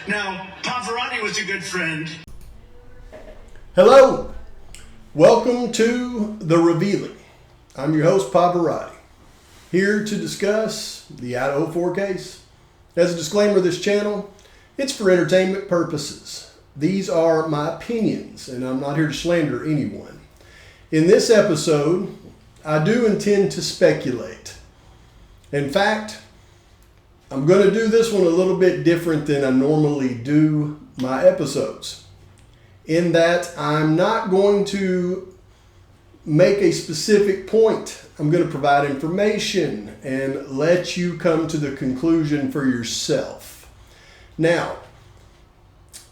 Now, Pavarotti was a good friend. Hello, welcome to The Revealing. I'm your host, Pavarotti, here to discuss the Idaho 4 case. As a disclaimer, this channel, it's for entertainment purposes. These are my opinions, and I'm not here to slander anyone. In this episode, I do intend to speculate. In fact, I'm going to do this one a little bit different than I normally do my episodes, in that I'm not going to make a specific point. I'm going to provide information and let you come to the conclusion for yourself. Now,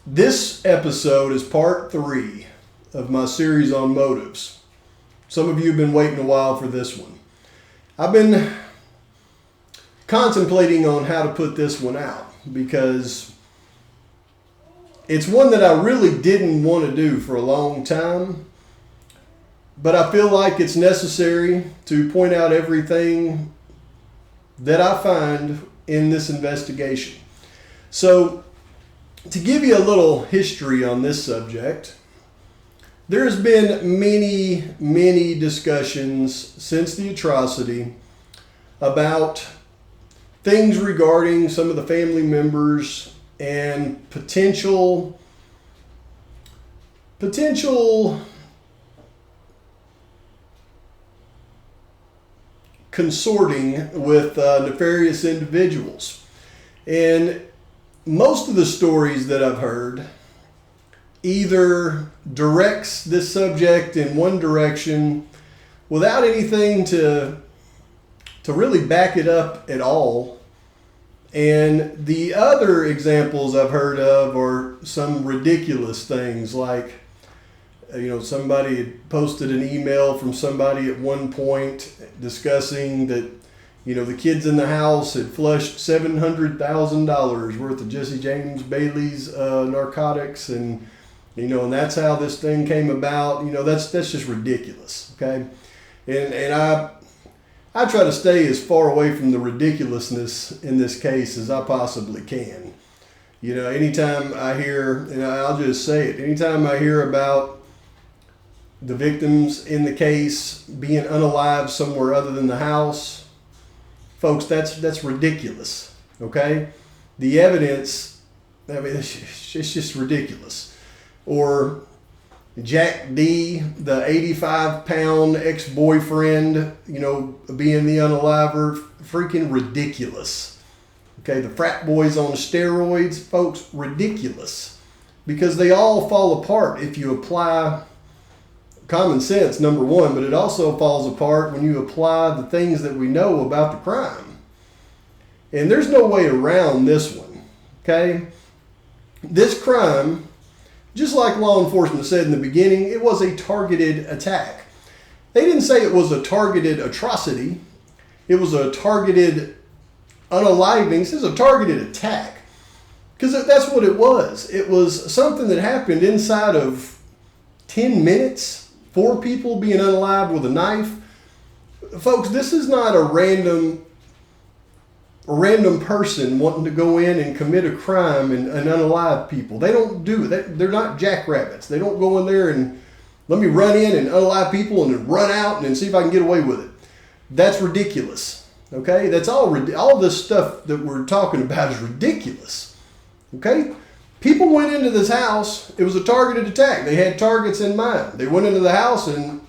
this episode is part 3 of my series on motives. Some of you have been waiting a while for this one. I've been contemplating on how to put this one out because it's one that I really didn't want to do for a long time, but I feel like it's necessary to point out everything that I find in this investigation. So, to give you a little history on this subject, there's been many discussions since the atrocity about things regarding some of the family members and potential consorting with nefarious individuals. And most of the stories that I've heard either directs this subject in one direction without anything to really back it up at all. And the other examples I've heard of are some ridiculous things like, somebody had posted an email from somebody at one point discussing that, the kids in the house had flushed $700,000 worth of Jesse James Bailey's narcotics, and that's how this thing came about. That's just ridiculous. Okay, and I try to stay as far away from the ridiculousness in this case as I possibly can. Anytime I hear, and I'll just say it, anytime I hear about the victims in the case being unalive somewhere other than the house, folks, that's ridiculous, okay? The evidence, it's just ridiculous. Or Jack D, the 85-pound ex-boyfriend, being the unaliver, freaking ridiculous. Okay, the frat boys on steroids, folks, ridiculous. Because they all fall apart if you apply common sense, number one, but it also falls apart when you apply the things that we know about the crime. And there's no way around this one, okay? This crime, just like law enforcement said in the beginning, it was a targeted attack. They didn't say it was a targeted atrocity. It was a targeted unaliving. This is a targeted attack. Because that's what it was. It was something that happened inside of 10 minutes. 4 people being unalive with a knife. Folks, this is not a random person wanting to go in and commit a crime and unalive people. They don't do it. They're not jackrabbits. They don't go in there and let me run in and unalive people and then run out and then see if I can get away with it. That's ridiculous. Okay? That's all this stuff that we're talking about is ridiculous. Okay? People went into this house. It was a targeted attack. They had targets in mind. They went into the house and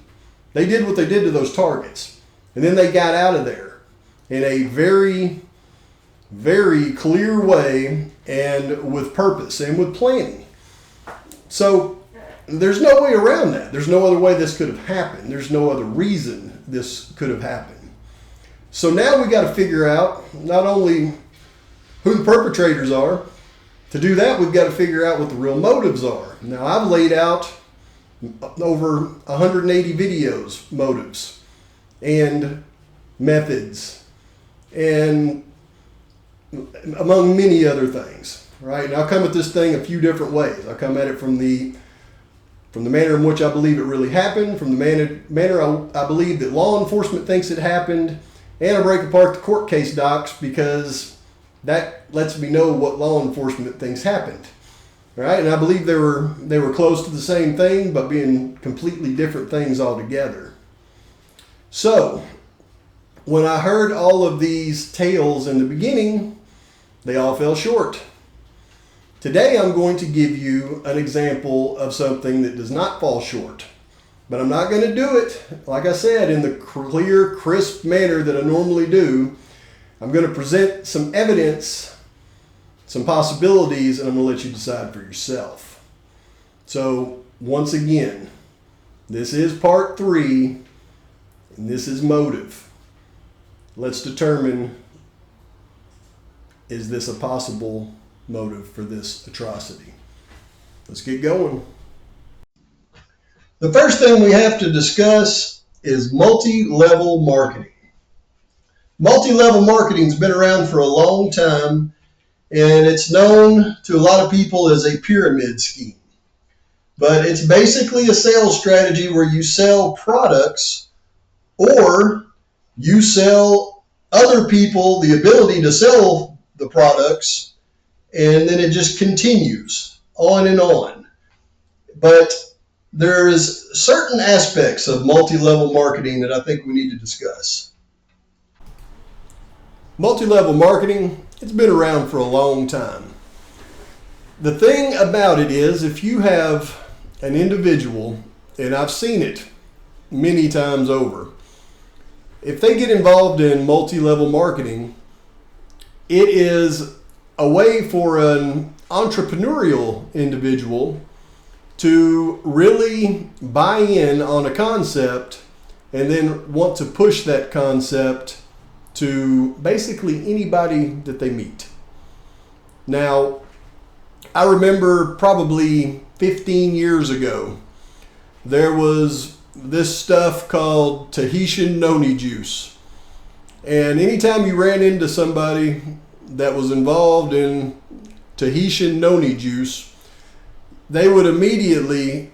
they did what they did to those targets. And then they got out of there in a very, very clear way and with purpose and with planning. So there's no way around that. There's no other way this could have happened. There's no other reason this could have happened. So now we got to figure out not only who the perpetrators are. To do that, we've got to figure out what the real motives are. Now, I've laid out over 180 videos, motives, and methods, and among many other things, right? And I'll come at this thing a few different ways. I'll come at it from the manner in which I believe it really happened, from the manner I believe that law enforcement thinks it happened, and I break apart the court case docs because that lets me know what law enforcement thinks happened. All right, and I believe they were close to the same thing, but being completely different things altogether. So, when I heard all of these tales in the beginning, they all fell short. Today I'm going to give you an example of something that does not fall short. But I'm not going to do it, like I said, in the clear, crisp manner that I normally do. I'm going to present some evidence, some possibilities, and I'm going to let you decide for yourself. So, once again, this is part 3, and this is motive. Let's determine, is this a possible motive for this atrocity? Let's get going. The first thing we have to discuss is multi-level marketing. Multi-level marketing has been around for a long time, and it's known to a lot of people as a pyramid scheme. But it's basically a sales strategy where you sell products or you sell other people the ability to sell the products, and then it just continues on and on. But there's certain aspects of multi-level marketing that I think we need to discuss. Multi-level marketing, it's been around for a long time. The thing about it is, if you have an individual, and I've seen it many times over, if they get involved in multi-level marketing, it is a way for an entrepreneurial individual to really buy in on a concept and then want to push that concept to basically anybody that they meet. Now, I remember probably 15 years ago, there was this stuff called Tahitian noni juice. And anytime you ran into somebody that was involved in Tahitian noni juice, they would immediately,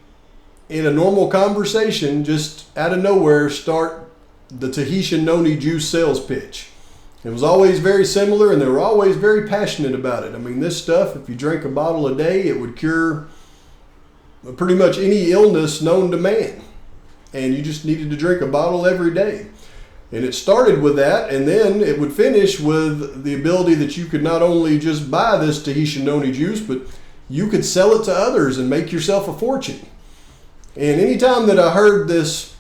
in a normal conversation, just out of nowhere, start the Tahitian noni juice sales pitch. It was always very similar, and they were always very passionate about it. I mean, this stuff, if you drank a bottle a day, it would cure pretty much any illness known to man. And you just needed to drink a bottle every day. And it started with that, and then it would finish with the ability that you could not only just buy this Tahitian noni juice, but you could sell it to others and make yourself a fortune. And anytime that I heard this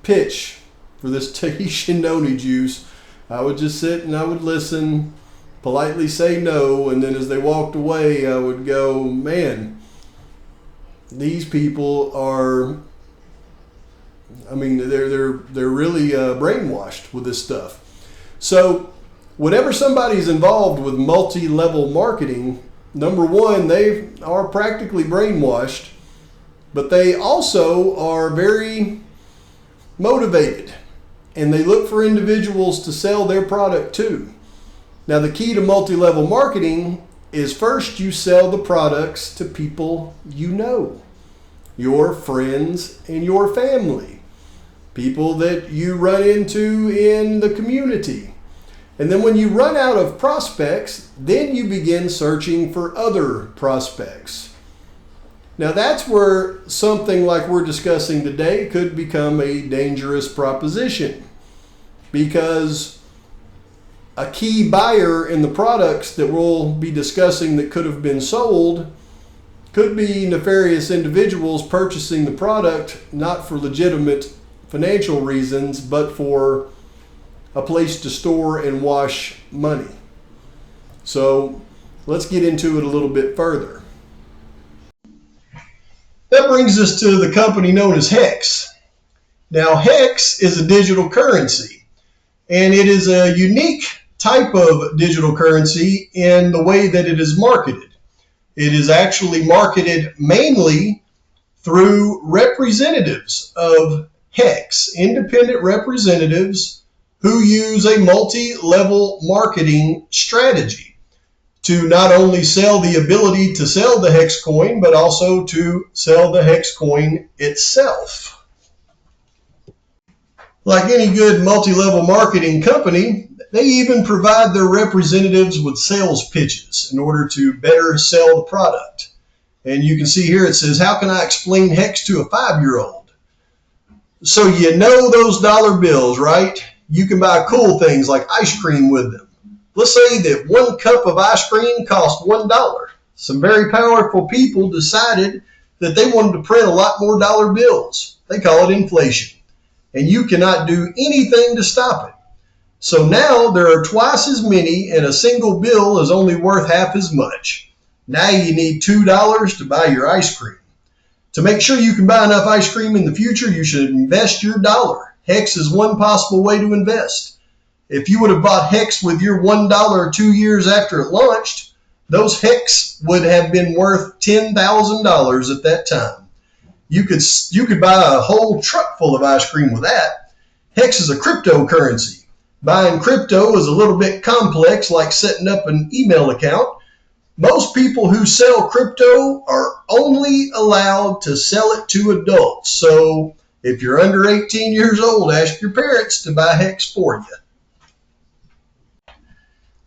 pitch for this Tahitian noni juice, I would just sit and I would listen, politely say no, and then as they walked away, I would go, man, these people are, I mean, they're really brainwashed with this stuff. So whenever somebody's involved with multi-level marketing, number one, they are practically brainwashed, but they also are very motivated, and they look for individuals to sell their product to. Now, the key to multi-level marketing is first you sell the products to people you know, your friends and your family, people that you run into in the community. And then when you run out of prospects, then you begin searching for other prospects. Now that's where something like we're discussing today could become a dangerous proposition, because a key buyer in the products that we'll be discussing that could have been sold could be nefarious individuals purchasing the product not for legitimate financial reasons, but for a place to store and wash money. So let's get into it a little bit further. That brings us to the company known as Hex. Now, Hex is a digital currency, and it is a unique type of digital currency in the way that it is marketed. It is actually marketed mainly through representatives of Hex, independent representatives who use a multi-level marketing strategy to not only sell the ability to sell the Hex coin, but also to sell the Hex coin itself. Like any good multi-level marketing company, they even provide their representatives with sales pitches in order to better sell the product. And you can see here it says, how can I explain HEX to a 5-year-old? So you know those dollar bills, right? You can buy cool things like ice cream with them. Let's say that 1 cup of ice cream cost $1. Some very powerful people decided that they wanted to print a lot more dollar bills. They call it inflation. And you cannot do anything to stop it. So now there are twice as many and a single bill is only worth half as much. Now you need $2 to buy your ice cream. To make sure you can buy enough ice cream in the future, you should invest your dollar. HEX is one possible way to invest. If you would have bought HEX with your $1 2 years after it launched, those HEX would have been worth $10,000 at that time. You could buy a whole truck full of ice cream with that. HEX is a cryptocurrency. Buying crypto is a little bit complex, like setting up an email account. Most people who sell crypto are only allowed to sell it to adults. So if you're under 18 years old, ask your parents to buy HEX for you.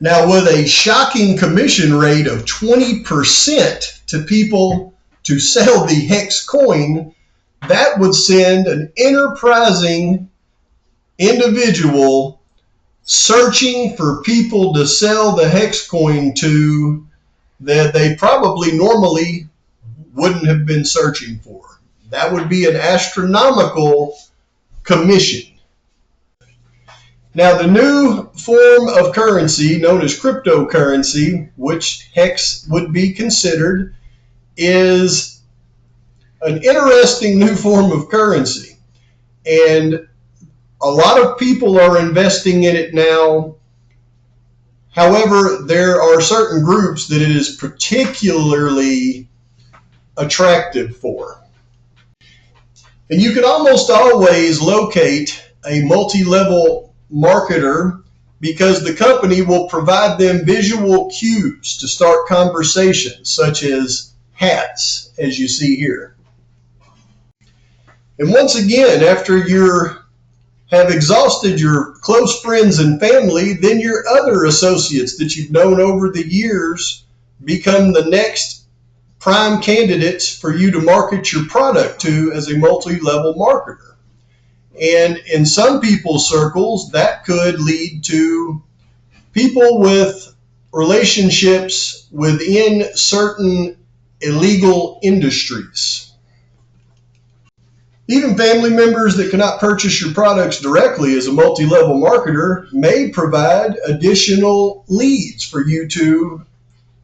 Now, with a shocking commission rate of 20% to people to sell the HEX coin, that would send an enterprising individual searching for people to sell the HEX coin to that they probably normally wouldn't have been searching for. That would be an astronomical commission. Now, the new form of currency known as cryptocurrency, which HEX would be considered, is an interesting new form of currency. And a lot of people are investing in it now. However, there are certain groups that it is particularly attractive for. And you can almost always locate a multi-level marketer because the company will provide them visual cues to start conversations, such as hats, as you see here. And once again, after you have exhausted your close friends and family, then your other associates that you've known over the years become the next prime candidates for you to market your product to as a multi-level marketer. And in some people's circles, that could lead to people with relationships within certain illegal industries. Even family members that cannot purchase your products directly as a multi-level marketer may provide additional leads for you to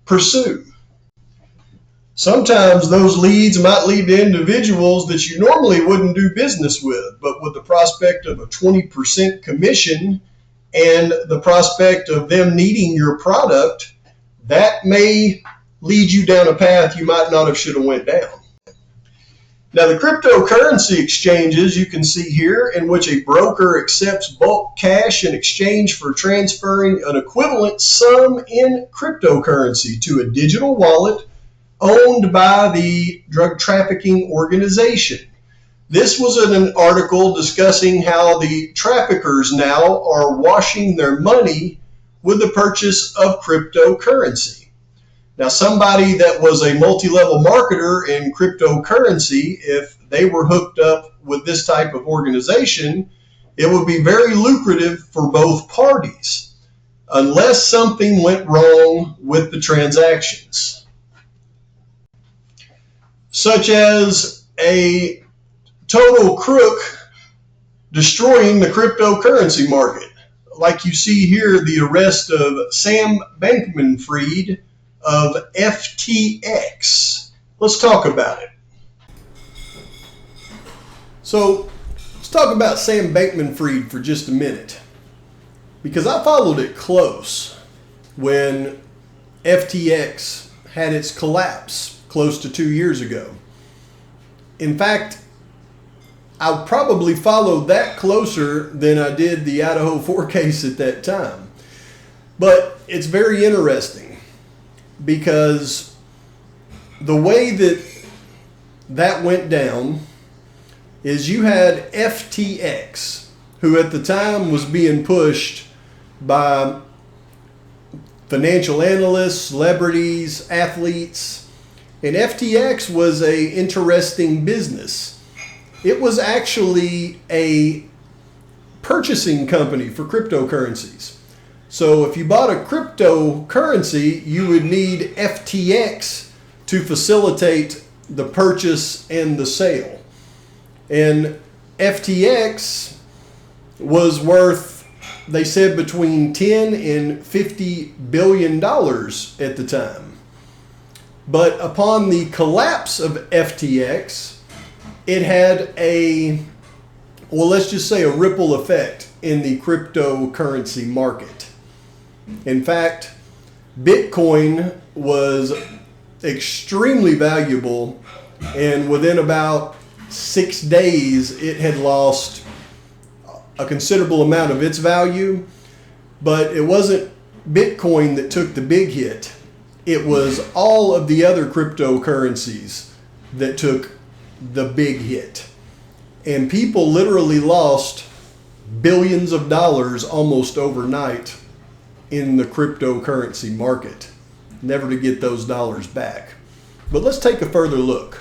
pursue. Sometimes those leads might lead to individuals that you normally wouldn't do business with, but with the prospect of a 20% commission and the prospect of them needing your product, that may lead you down a path you might not have should have went down. Now, the cryptocurrency exchanges you can see here, in which a broker accepts bulk cash in exchange for transferring an equivalent sum in cryptocurrency to a digital wallet owned by the drug trafficking organization. This was an article discussing how the traffickers now are washing their money with the purchase of cryptocurrency. Now, somebody that was a multi-level marketer in cryptocurrency, if they were hooked up with this type of organization, it would be very lucrative for both parties, unless something went wrong with the transactions, such as a total crook destroying the cryptocurrency market. Like you see here, the arrest of Sam Bankman-Fried of FTX. Let's talk about it. So let's talk about Sam Bankman-Fried for just a minute, because I followed it close when FTX had its collapse close to 2 years ago. In fact, I probably followed that closer than I did the Idaho 4 case at that time. But it's very interesting, because the way that went down is you had FTX, who at the time was being pushed by financial analysts, celebrities, athletes. And FTX was an interesting business. It was actually a purchasing company for cryptocurrencies. So if you bought a cryptocurrency, you would need FTX to facilitate the purchase and the sale. And FTX was worth, they said, between 10 and $50 billion at the time. But upon the collapse of FTX, it had let's just say a ripple effect in the cryptocurrency market. In fact, Bitcoin was extremely valuable, and within about 6 days, it had lost a considerable amount of its value. But it wasn't Bitcoin that took the big hit. It was all of the other cryptocurrencies that took the big hit. And people literally lost billions of dollars almost overnight in the cryptocurrency market, never to get those dollars back. But let's take a further look.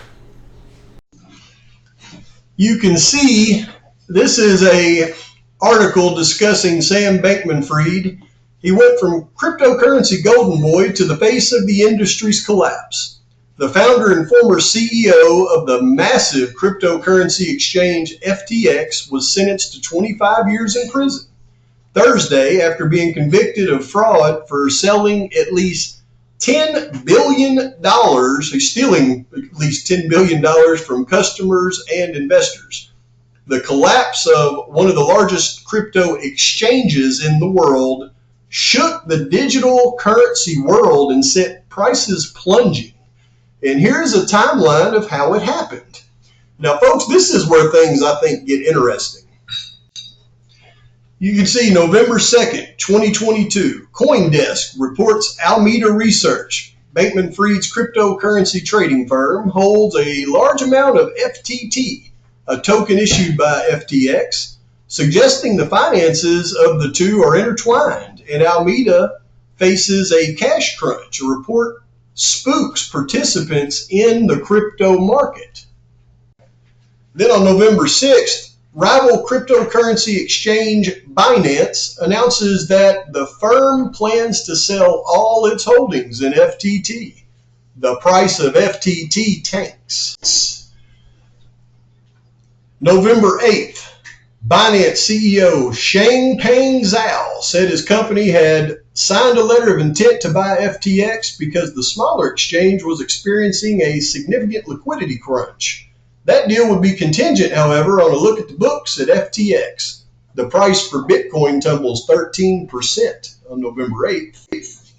You can see this is a article discussing Sam Bankman-Fried. He went from cryptocurrency golden boy to the face of the industry's collapse. The founder and former CEO of the massive cryptocurrency exchange FTX was sentenced to 25 years in prison Thursday after being convicted of fraud for selling at least $10 billion, stealing at least $10 billion from customers and investors. The collapse of one of the largest crypto exchanges in the world shook the digital currency world and sent prices plunging. And here's a timeline of how it happened. Now, folks, this is where things, I think, get interesting. You can see November 2nd, 2022, CoinDesk reports Alameda Research, Bankman-Fried's cryptocurrency trading firm, holds a large amount of FTT, a token issued by FTX, suggesting the finances of the two are intertwined, and Alameda faces a cash crunch. A report spooks participants in the crypto market. Then on November 6th, rival cryptocurrency exchange Binance announces that the firm plans to sell all its holdings in FTT. The price of FTT tanks. November 8th, Binance CEO Changpeng Zhao said his company had signed a letter of intent to buy FTX because the smaller exchange was experiencing a significant liquidity crunch. That deal would be contingent, however, on a look at the books at FTX. The price for Bitcoin tumbles 13% on November 8th.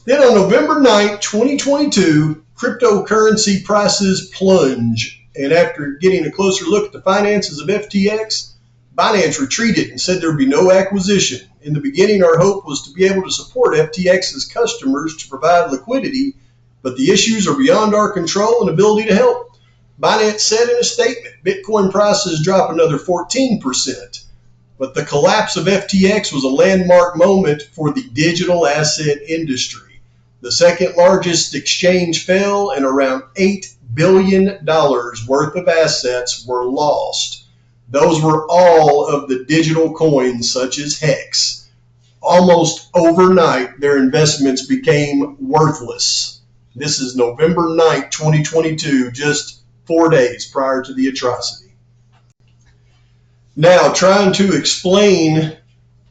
Then on November 9th, 2022, cryptocurrency prices plunge. And after getting a closer look at the finances of FTX, Binance retreated and said there would be no acquisition. In the beginning, our hope was to be able to support FTX's customers to provide liquidity, but the issues are beyond our control and ability to help. Binance said in a statement, Bitcoin prices drop another 14%. But the collapse of FTX was a landmark moment for the digital asset industry. The second largest exchange fell and around $8 billion worth of assets were lost. Those were all of the digital coins such as Hex. Almost overnight, their investments became worthless. This is November 9th, 2022, just 4 days prior to the atrocity. Now, trying to explain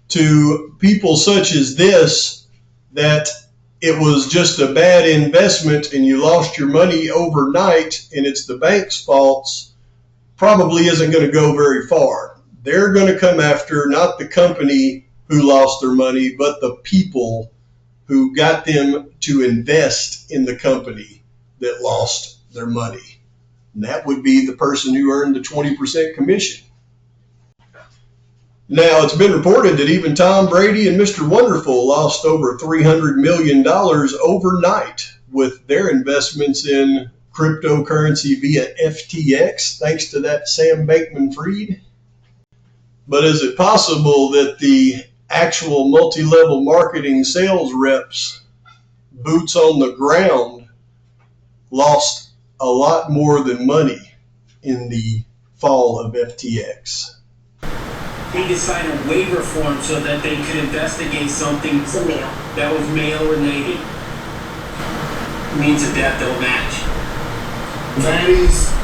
to people such as this that it was just a bad investment and you lost your money overnight and it's the bank's faults probably isn't going to go very far. They're going to come after not the company who lost their money, but the people who got them to invest in the company that lost their money. And that would be the person who earned the 20% commission. Now, it's been reported that even Tom Brady and Mr. Wonderful lost over $300 million overnight with their investments in cryptocurrency via FTX, thanks to that Sam Bankman-Fried. But is it possible that the actual multi-level marketing sales reps, boots on the ground, lost a lot more than money in the fall of FTX? He could sign a waiver form so that they could investigate something that was male related. Means of death don't match. Vanny's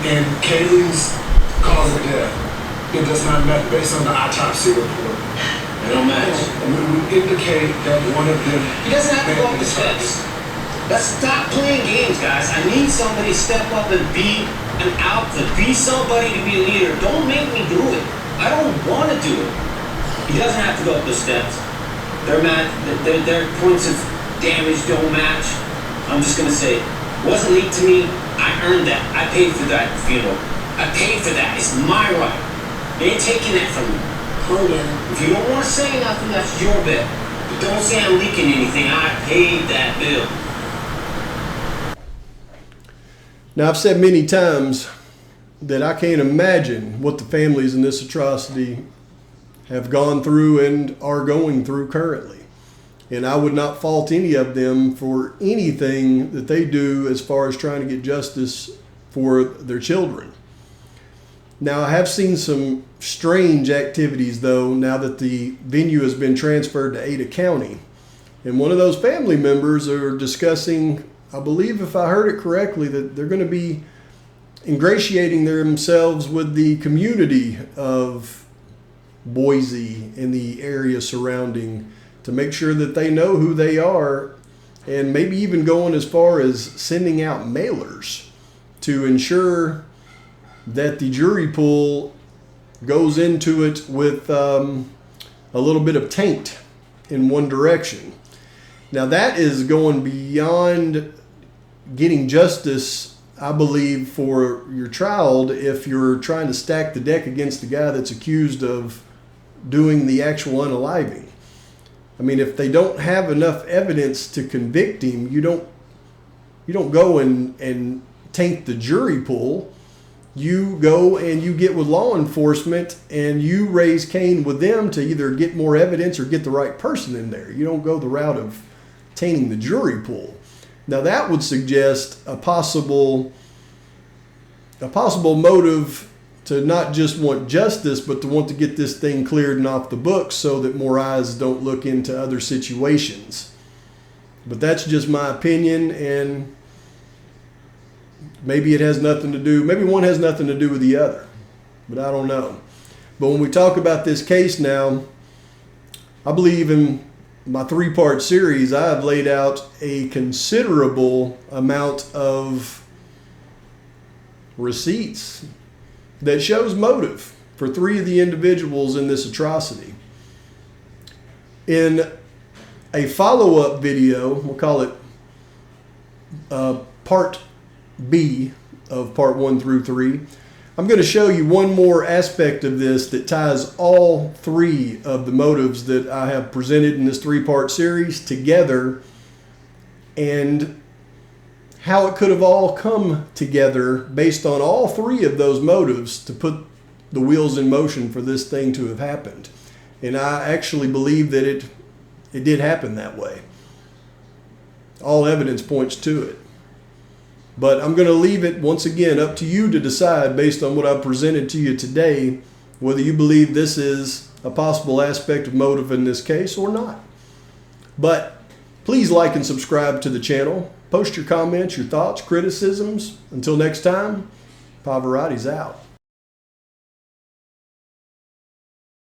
and Kaylee's cause of death, it does not match based on the autopsy report. They don't match. We would indicate that one of them. He doesn't have to go up the steps. Let's stop playing games, guys. I need somebody to step up and be an alpha. Be somebody to be a leader. Don't make me do it. I don't want to do it. He doesn't have to go up the steps. Their points of damage don't match. I'm just gonna say, it wasn't leaked to me. I earned that. I paid for that funeral. I paid for that. It's my right. They ain't taking that from me. Oh yeah. If you don't want to say nothing, that's your bet. But don't say I'm leaking anything. I paid that bill. Now, I've said many times that I can't imagine what the families in this atrocity have gone through and are going through currently. And I would not fault any of them for anything that they do as far as trying to get justice for their children. Now, I have seen some strange activities, though, now that the venue has been transferred to Ada County. And one of those family members are discussing, I believe if I heard it correctly, that they're going to be ingratiating themselves with the community of Boise and the area surrounding to make sure that they know who they are, and maybe even going as far as sending out mailers to ensure that the jury pool goes into it with a little bit of taint in one direction. Now that is going beyond getting justice, I believe, for your child if you're trying to stack the deck against the guy that's accused of doing the actual unaliving. I mean, if they don't have enough evidence to convict him, you don't go and taint the jury pool. You go and you get with law enforcement and you raise Cain with them to either get more evidence or get the right person in there. You don't go the route of tainting the jury pool. Now that would suggest a possible motive to not just want justice, but to want to get this thing cleared and off the books so that more eyes don't look into other situations. But that's just my opinion, and maybe it has nothing to do, maybe one has nothing to do with the other, but I don't know. But when we talk about this case now, I believe in my 3-part series, I have laid out a considerable amount of receipts that shows motive for 3 of the individuals in this atrocity. In a follow-up video, we'll call it part B of part 1 through 3, I'm going to show you one more aspect of this that ties all 3 of the motives that I have presented in this 3-part series together, and how it could have all come together based on all 3 of those motives to put the wheels in motion for this thing to have happened. And I actually believe that it did happen that way. All evidence points to it. But I'm going to leave it, once again, up to you to decide based on what I've presented to you today, whether you believe this is a possible aspect of motive in this case or not. But please like and subscribe to the channel. Post your comments, your thoughts, criticisms. Until next time, Pavarotti's out.